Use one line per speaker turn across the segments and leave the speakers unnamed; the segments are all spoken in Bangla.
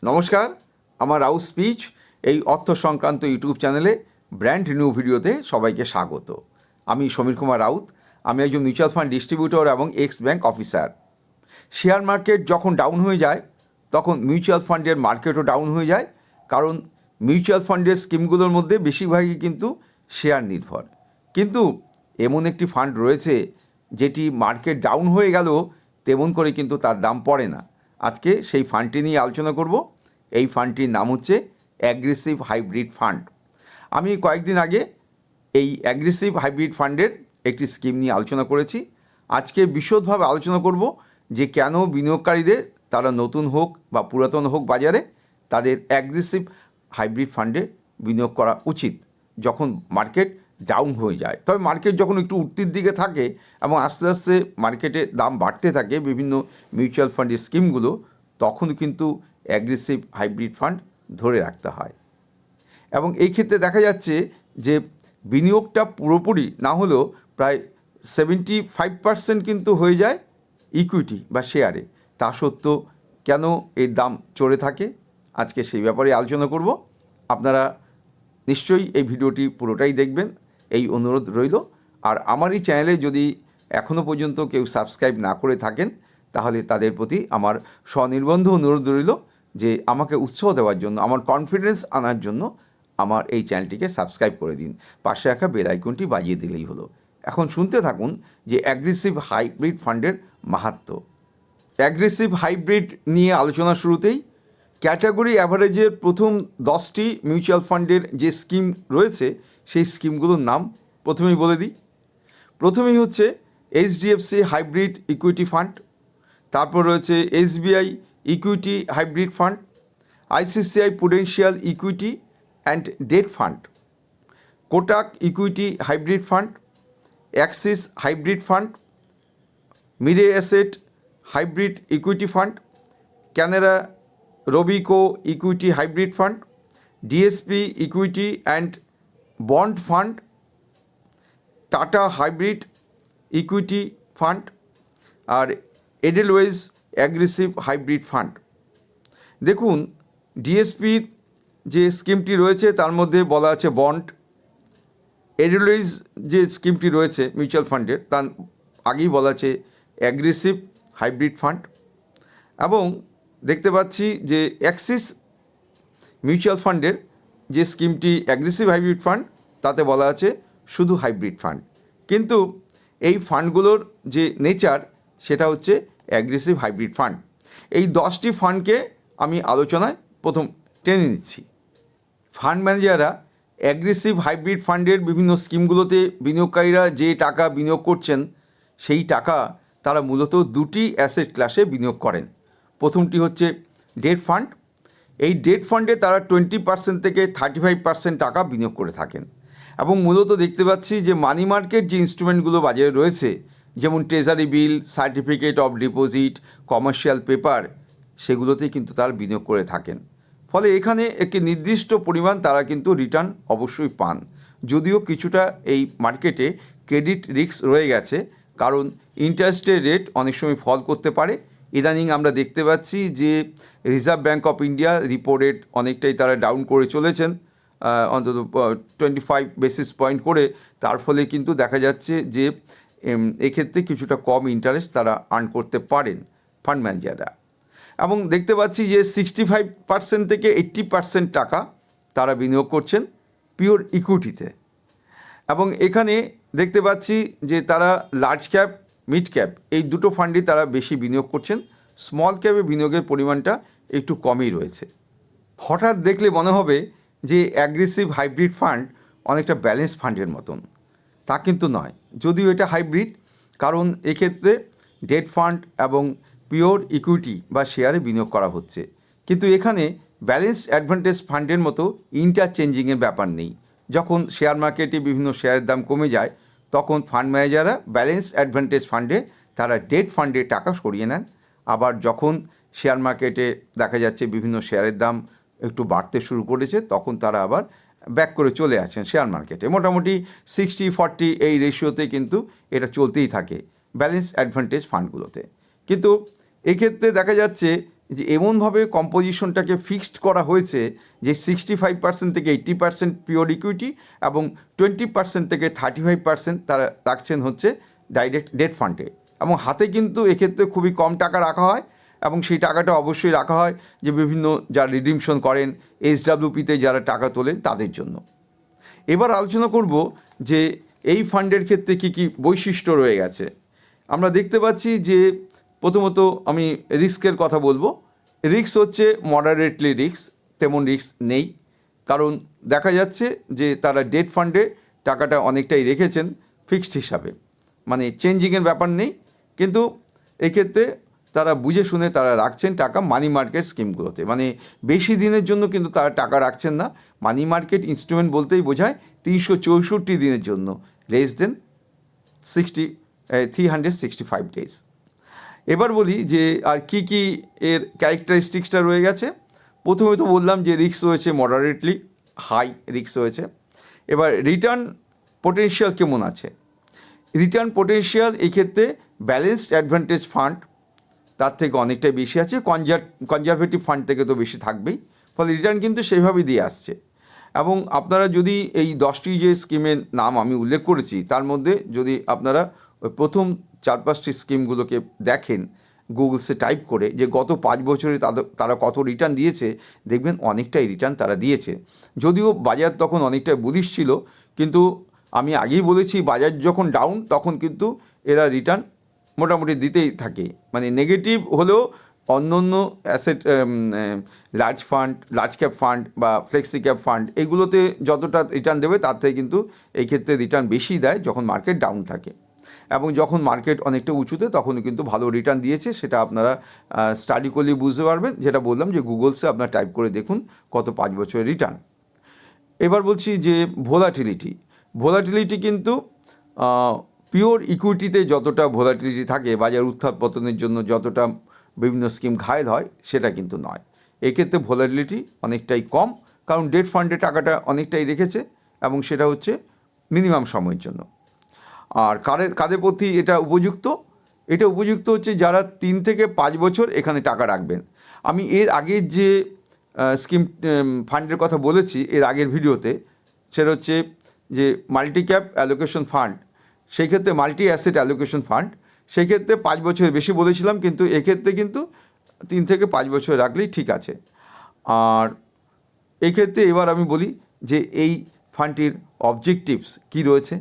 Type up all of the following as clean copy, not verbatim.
নমস্কার, আমার রাউত স্পিচ এই অর্থ সংক্রান্ত ইউটিউব চ্যানেলে ব্র্যান্ড নিউ ভিডিওতে সবাইকে স্বাগত। আমি সমীর কুমার রাউত। আমি একজন মিউচুয়াল ফান্ড ডিস্ট্রিবিউটর এবং x bank officer. Share market যখন ডাউন হয়ে যায় তখন মিউচুয়াল ফান্ডের মার্কেটও ডাউন হয়ে যায়, কারণ মিউচুয়াল ফান্ডের স্কিমগুলোর মধ্যে বেশিরভাগই কিন্তু শেয়ার নির্ভর। কিন্তু এমন একটি ফান্ড রয়েছে যেটি মার্কেট ডাউন হয়ে গেলেও তেমন করে কিন্তু তার দাম পড়ে না। আজকে সেই ফান্ডটি নিয়ে আলোচনা করব। এই ফান্ডটির নাম হচ্ছে অ্যাগ্রেসিভ হাইব্রিড ফান্ড। আমি কয়েকদিন আগে এই অ্যাগ্রেসিভ হাইব্রিড ফান্ডের একটি স্কিম নিয়ে আলোচনা করেছি। আজকে বিশদভাবে আলোচনা করব যে কেন বিনিয়োগকারীদের, তারা নতুন হোক বা পুরাতন হোক বাজারে, তাদের অ্যাগ্রেসিভ হাইব্রিড ফান্ডে বিনিয়োগ করা উচিত যখন মার্কেট ডাউন হয়ে যায়। তবে মার্কেট যখন একটু উঠতির দিকে থাকে এবং আস্তে আস্তে মার্কেটে দাম বাড়তে থাকে বিভিন্ন মিউচুয়াল ফান্ডের স্কিমগুলো, তখন কিন্তু অ্যাগ্রেসিভ হাইব্রিড ফান্ড ধরে রাখতে হয়। এবং এই ক্ষেত্রে দেখা যাচ্ছে যে বিনিয়োগটা পুরোপুরি না হলেও প্রায় 75% কিন্তু হয়ে যায় ইকুইটি বা শেয়ারে। তা সত্ত্বেও কেন এর দাম চড়ে থাকে, আজকে সেই ব্যাপারে আলোচনা করব। আপনারা নিশ্চয়ই এই ভিডিওটি পুরোটাই দেখবেন, এই অনুরোধ রইল। আর আমার এই চ্যানেলে যদি এখনও পর্যন্ত কেউ সাবস্ক্রাইব না করে থাকেন, তাহলে তাদের প্রতি আমার স্বনির্বন্ধ অনুরোধ রইল যে আমাকে উৎসাহ দেওয়ার জন্য, আমার কনফিডেন্স আনার জন্য আমার এই চ্যানেলটিকে সাবস্ক্রাইব করে দিন। পাশে রাখা বেল আইকনটি বাজিয়ে দিলেই হলো। এখন শুনতে থাকুন যে অ্যাগ্রেসিভ হাইব্রিড ফান্ডের মাহাত্ম্য। অ্যাগ্রেসিভ হাইব্রিড নিয়ে আলোচনা শুরুতেই ক্যাটাগরি অ্যাভারেজের প্রথম 10টি মিউচুয়াল ফান্ডের যে স্কিম রয়েছে সেই স্কিমগুলোর নাম প্রথমেই বলে দিই। প্রথমেই হচ্ছে এইচডিএফসি হাইব্রিড ইকুইটি ফান্ড, তারপর রয়েছে SBI equity hybrid fund, ICICI Prudential equity and debt fund, Kotak equity hybrid fund, Axis hybrid fund, Mirae asset hybrid equity fund, Canara Robeco equity hybrid fund, DSP equity and bond fund, Tata hybrid equity fund, আর এডেলওয়েজ অ্যাগ্রেসিভ হাইব্রিড ফান্ড। দেখুন, ডিএসপির যে স্কিমটি রয়েছে তার মধ্যে বলা আছে বন্ড। এডেলওয়েজ যে স্কিমটি রয়েছে মিউচুয়াল ফান্ডের, তার আগেই বলা আছে অ্যাগ্রেসিভ হাইব্রিড ফান্ড। এবং দেখতে পাচ্ছি যে অ্যাক্সিস মিউচুয়াল ফান্ডের যে স্কিমটি অ্যাগ্রেসিভ হাইব্রিড ফান্ড, তাতে বলা আছে শুধু হাইব্রিড ফান্ড। কিন্তু এই ফান্ডগুলোর যে নেচার সেটা হচ্ছে অ্যাগ্রেসিভ হাইব্রিড ফান্ড। এই 10টি ফান্ডকে আমি আলোচনায় প্রথম টেনে নিচ্ছি। ফান্ড ম্যানেজাররা অ্যাগ্রেসিভ হাইব্রিড ফান্ডের বিভিন্ন স্কিমগুলোতে বিনিয়োগকারীরা যে টাকা বিনিয়োগ করছেন, সেই টাকা তারা মূলত দুটি অ্যাসেট ক্লাসে বিনিয়োগ করেন। প্রথমটি হচ্ছে ডেট ফান্ড। এই ডেট ফান্ডে তারা 20% থেকে 35% টাকা বিনিয়োগ করে থাকেন। এবং মূলত দেখতে পাচ্ছি যে মানি মার্কেট যে ইনস্ট্রুমেন্টগুলো বাজারে রয়েছে, যেমন treasury bill, certificate of deposit, commercial paper, সেগুলোতেই কিন্তু তারা বিনিয়োগ করে থাকেন। ফলে এখানে একটি নির্দিষ্ট পরিমাণ তারা কিন্তু রিটার্ন অবশ্যই পান, যদিও কিছুটা এই মার্কেটে ক্রেডিট রিস্ক রয়ে গেছে, কারণ ইন্টারেস্টের রেট অনেক সময় ফল করতে পারে। ইদানিং আমরা দেখতে পাচ্ছি যে reserve bank of India repo rate অনেকটাই তারা ডাউন করে চলেছেন, অন্তত 25 বেসিস পয়েন্ট করে। তার ফলে কিন্তু দেখা যাচ্ছে যে এক্ষেত্রে কিছুটা কম ইন্টারেস্ট তারা আর্ন করতে পারেন ফান্ড ম্যানেজাররা। এবং দেখতে পাচ্ছি যে 65% থেকে 80% টাকা তারা বিনিয়োগ করছেন পিওর ইকুইটিতে। এবং এখানে দেখতে পাচ্ছি যে তারা লার্জ ক্যাপ, মিড ক্যাপ এই দুটো ফান্ডই তারা বেশি বিনিয়োগ করছেন। স্মল ক্যাপে বিনিয়োগের পরিমাণটা একটু কমই রয়েছে। হঠাৎ দেখলে মনে হবে যে অ্যাগ্রেসিভ হাইব্রিড ফান্ড অনেকটা ব্যালেন্স ফান্ডের মতন। তা কিন্তু নয়, যদিও এটা হাইব্রিড, কারণ এক্ষেত্রে ডেট ফান্ড এবং পিওর ইকুইটি বা শেয়ারে বিনিয়োগ করা হচ্ছে। কিন্তু এখানে ব্যালেন্স অ্যাডভান্টেজ ফান্ডের মতো ইন্টারচেঞ্জিংয়ের ব্যাপার নেই। যখন শেয়ার মার্কেটে বিভিন্ন শেয়ারের দাম কমে যায়, তখন ফান্ড ম্যানেজাররা ব্যালেন্স অ্যাডভান্টেজ ফান্ডে তারা ডেট ফান্ডে টাকা সরিয়ে নেন। আবার যখন শেয়ার মার্কেটে দেখা যাচ্ছে বিভিন্ন শেয়ারের দাম একটু বাড়তে শুরু করেছে, তখন তারা আবার ব্যাক করে চলে আসেন শেয়ার মার্কেটে। মোটামুটি 60-40 এই রেশিওতে কিন্তু এটা চলতেই থাকে ব্যালেন্স অ্যাডভান্টেজ ফান্ডগুলোতে। কিন্তু এক্ষেত্রে দেখা যাচ্ছে যে এমনভাবে কম্পোজিশনটাকে ফিক্সড করা হয়েছে যে 65% থেকে 80% পিওর ইকুইটি এবং 20% থেকে 35% তারা রাখছেন হচ্ছে ডাইরেক্ট ডেট ফান্ডে, এবং হাতে কিন্তু এক্ষেত্রে খুবই কম টাকা রাখা হয়, এবং সেই টাকাটা অবশ্যই রাখা হয় যে বিভিন্ন যারা রিডিমশন করেন, SWPতে যারা টাকা তোলেন তাদের জন্য। এবার আলোচনা করব যে এই ফান্ডের ক্ষেত্রে কী কী বৈশিষ্ট্য রয়ে গেছে। আমরা দেখতে পাচ্ছি যে প্রথমত আমি রিস্কের কথা বলবো। রিস্ক হচ্ছে মডারেটলি রিস্ক, তেমন রিস্ক নেই, কারণ দেখা যাচ্ছে যে তারা ডেট ফান্ডে টাকাটা অনেকটাই রেখেছেন ফিক্সড হিসাবে, মানে চেঞ্জিংয়ের ব্যাপার নেই, কিন্তু এক্ষেত্রে তারা বুঝে শুনে তারা রাখছেন টাকা মানি মার্কেট স্কিমগুলোতে, মানে বেশি দিনের জন্য কিন্তু তারা টাকা রাখছেন না। মানি মার্কেট ইনস্ট্রুমেন্ট বলতেই বোঝায় 364 দিনের জন্য, লেস দেন 365 ডেজ। এবার বলি যে আর কি কি এর ক্যারেক্টারিস্টিক্সটা রয়ে গেছে। প্রথমে তো বললাম যে রিস্ক রয়েছে মডারেটলি হাই রিস্ক রয়েছে। এবার রিটার্ন পোটেনশিয়াল কেমন আছে? রিটার্ন পোটেনশিয়াল এই ক্ষেত্রে ব্যালেন্সড অ্যাডভান্টেজ ফান্ড তার থেকে অনেকটাই বেশি আছে, কনজারভেটিভ ফান্ড থেকে তো বেশি থাকবেই, ফলে রিটার্ন কিন্তু সেইভাবেই দিয়ে আসছে। এবং আপনারা যদি এই 10টি যে স্কিমের নাম আমি উল্লেখ করেছি তার মধ্যে যদি আপনারা ওই প্রথম 4-5টি স্কিমগুলোকে দেখেন গুগলসে টাইপ করে যে গত 5 বছরে তারা কত রিটার্ন দিয়েছে, দেখবেন অনেকটাই রিটার্ন তারা দিয়েছে। যদিও বাজার তখন অনেকটাই বুলিশ ছিল, কিন্তু আমি আগেই বলেছি বাজার যখন ডাউন তখন কিন্তু এরা রিটার্ন মোটামুটি দিতেই থাকে, মানে নেগেটিভ হলেও অন্য অন্য asset large fund, large cap fund বা ফ্লেক্সি ক্যাপ ফান্ড এগুলোতে যতটা রিটার্ন দেবে তার থেকে কিন্তু এই ক্ষেত্রে রিটার্ন বেশি দেয় যখন মার্কেট ডাউন থাকে, এবং যখন মার্কেট অনেকটা উঁচুতে তখনও কিন্তু ভালো রিটার্ন দিয়েছে। সেটা আপনারা স্টাডি করলে বুঝতে পারবেন, যেটা বললাম যে গুগলসে আপনারা টাইপ করে দেখুন কত 5 বছরের রিটার্ন। এবার বলছি যে ভোলাটিলিটি কিন্তু পিওর ইকুইটিতে যতটা ভোলাটিলিটি থাকে, বাজার উত্থান পতনের জন্য যতটা বিভিন্ন স্কিম ঘায়েল হয় সেটা কিন্তু নয়। এক্ষেত্রে ভোলাটিলিটি অনেকটাই কম, কারণ ডেট ফান্ডে টাকাটা অনেকটাই রেখেছে এবং সেটা হচ্ছে মিনিমাম সময়ের জন্য। আর কাদের প্রতি এটা উপযুক্ত? এটা উপযুক্ত হচ্ছে যারা 3 থেকে 5 বছর এখানে টাকা রাখবেন। আমি এর আগের যে স্কিম ফান্ডের কথা বলেছি এর আগের ভিডিওতে, সেটা হচ্ছে যে মাল্টি ক্যাপ অ্যালোকেশন ফান্ড, সেই ক্ষেত্রে মাল্টি অ্যাসেট অ্যালোকেশন ফান্ড, সেই ক্ষেত্রে 5 বছরের বেশি বলেছিলাম, কিন্তু এক্ষেত্রে কিন্তু 3 থেকে 5 বছর রাখলেই ঠিক আছে। আর এই ক্ষেত্রে এবার আমি বলি যে এই ফান্ডটির অবজেক্টিভস কী রয়েছে।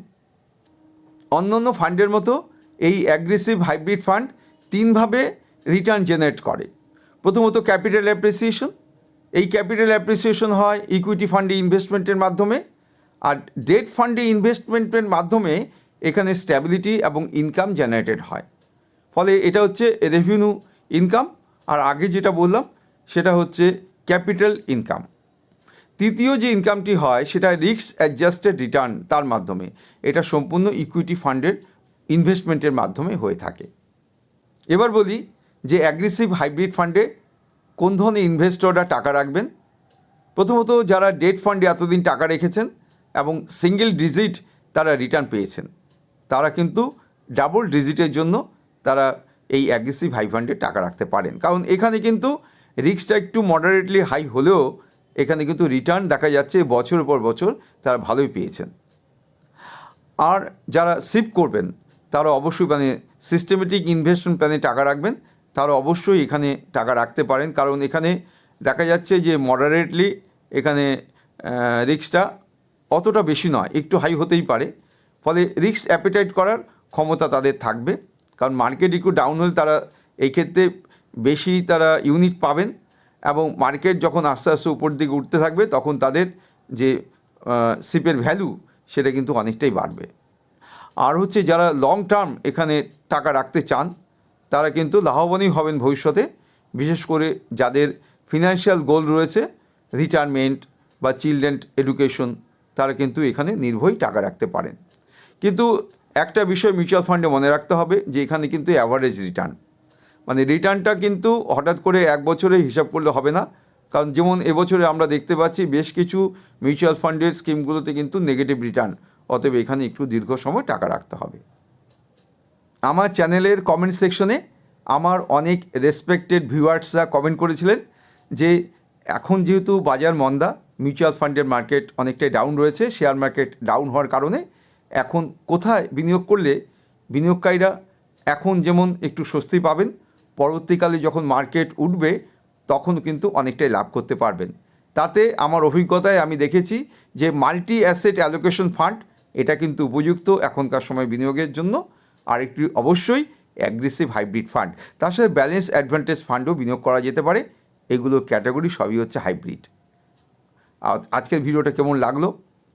অন্যান্য ফান্ডের মতো এই অ্যাগ্রেসিভ হাইব্রিড ফান্ড 3ভাবে রিটার্ন জেনারেট করে। প্রথমত ক্যাপিটাল অ্যাপ্রিসিয়েশন, এই ক্যাপিটাল অ্যাপ্রিসিয়েশন হয় ইকুইটি ফান্ডে ইনভেস্টমেন্টের মাধ্যমে, আর ডেট ফান্ডে ইনভেস্টমেন্টের মাধ্যমে এখানে স্ট্যাবিলিটি এবং ইনকাম জেনারেটেড হয়, ফলে এটা হচ্ছে রেভিনিউ ইনকাম। আর আগে যেটা বললাম সেটা হচ্ছে ক্যাপিটাল ইনকাম। তৃতীয় যে ইনকামটি হয় সেটা রিস্ক অ্যাডজাস্টেড রিটার্ন, তার মাধ্যমে এটা সম্পূর্ণ ইকুইটি ফান্ডের ইনভেস্টমেন্টের মাধ্যমে হয়ে থাকে। এবার বলি যে অ্যাগ্রেসিভ হাইব্রিড ফান্ডে কোন ধরনের ইনভেস্টররা টাকা রাখবেন। প্রথমত যারা ডেট ফান্ডে এতদিন টাকা রেখেছেন এবং সিঙ্গেল ডিজিট তারা রিটার্ন পেয়েছেন, তারা কিন্তু ডাবল ডিজিটের জন্য তারা এই অ্যাগ্রেসিভ হাই ফান্ডে টাকা রাখতে পারেন, কারণ এখানে কিন্তু রিস্কটা একটু মডারেটলি হাই হলেও এখানে কিন্তু রিটার্ন দেখা যাচ্ছে বছরের পর বছর তারা ভালোই পেয়েছেন। আর যারা সিপ করবেন তারা অবশ্যই মানে সিস্টেমেটিক ইনভেস্টমেন্ট প্ল্যানে টাকা রাখবেন, তারা অবশ্যই এখানে টাকা রাখতে পারেন, কারণ এখানে দেখা যাচ্ছে যে মডারেটলি এখানে রিস্কটা অতটা বেশি নয়, একটু হাই হতেই পারে, ফলে রিস্ক অ্যাপিটাইট করার ক্ষমতা তাদের থাকবে, কারণ মার্কেট একটু ডাউন হলে তারা এই ক্ষেত্রে বেশি তারা ইউনিট পাবেন, এবং মার্কেট যখন আস্তে আস্তে উপর দিকে উঠতে থাকবে তখন তাদের যে সিপের ভ্যালু সেটা কিন্তু অনেকটাই বাড়বে। আর হচ্ছে যারা লং টার্ম এখানে টাকা রাখতে চান তারা কিন্তু লাভবানই হবেন ভবিষ্যতে, বিশেষ করে যাদের ফিনান্সিয়াল গোল রয়েছে, রিটায়ারমেন্ট বা চিলড্রেন এডুকেশন, তারা কিন্তু এখানে নির্ভয় টাকা রাখতে পারেন। কিন্তু একটা বিষয় মিউচুয়াল ফান্ডে মনে রাখতে হবে যে এখানে কিন্তু অ্যাভারেজ রিটার্ন, মানে রিটার্নটা কিন্তু হঠাৎ করে এক বছরে হিসাব করলে হবে না, কারণ যেমন এবছরে আমরা দেখতে পাচ্ছি বেশ কিছু মিউচুয়াল ফান্ডের স্কিমগুলোতে কিন্তু নেগেটিভ রিটার্ন, অতএব এখানে একটু দীর্ঘ সময় টাকা রাখতে হবে। আমার চ্যানেলের কমেন্ট সেকশনে আমার অনেক রেসপেক্টেড ভিউয়ার্সরা কমেন্ট করেছিলেন যে এখন যেহেতু বাজার মন্দা, মিউচুয়াল ফান্ডের মার্কেট অনেকটাই ডাউন রয়েছে, শেয়ার মার্কেট ডাউন হওয়ার কারণে এখন কোথায় বিনিয়োগ করলে বিনিয়োগকারীরা এখন যেমন একটু স্বস্তি পাবেন, পরবর্তীকালে যখন মার্কেট উঠবে তখন কিন্তু অনেকটাই লাভ করতে পারবেন। তাতে আমার অভিজ্ঞতায় আমি দেখেছি যে মাল্টি অ্যাসেট অ্যালোকেশন ফান্ড এটা কিন্তু উপযুক্ত এখনকার সময় বিনিয়োগের জন্য। আর একটি অবশ্যই অ্যাগ্রেসিভ হাইব্রিড ফান্ড, তার সাথে ব্যালেন্স অ্যাডভান্টেজ ফান্ডও বিনিয়োগ করা যেতে পারে। এগুলোর ক্যাটাগরি সবই হচ্ছে হাইব্রিড। আজকের ভিডিওটা কেমন লাগলো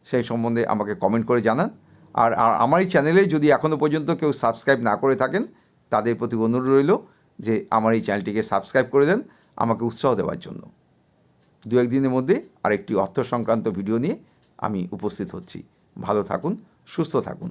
সেই সম্বন্ধে আমাকে কমেন্ট করে জানান। আর আমার এই চ্যানেলে যদি এখনও পর্যন্ত কেউ সাবস্ক্রাইব না করে থাকেন তাদের প্রতি অনুরোধ রইল যে আমার এই চ্যানেলটিকে সাবস্ক্রাইব করে দেন আমাকে উৎসাহ দেওয়ার জন্য। দু একদিনের মধ্যে আরেকটি অর্থ সংক্রান্ত ভিডিও নিয়ে আমি উপস্থিত হচ্ছি। ভালো থাকুন, সুস্থ থাকুন।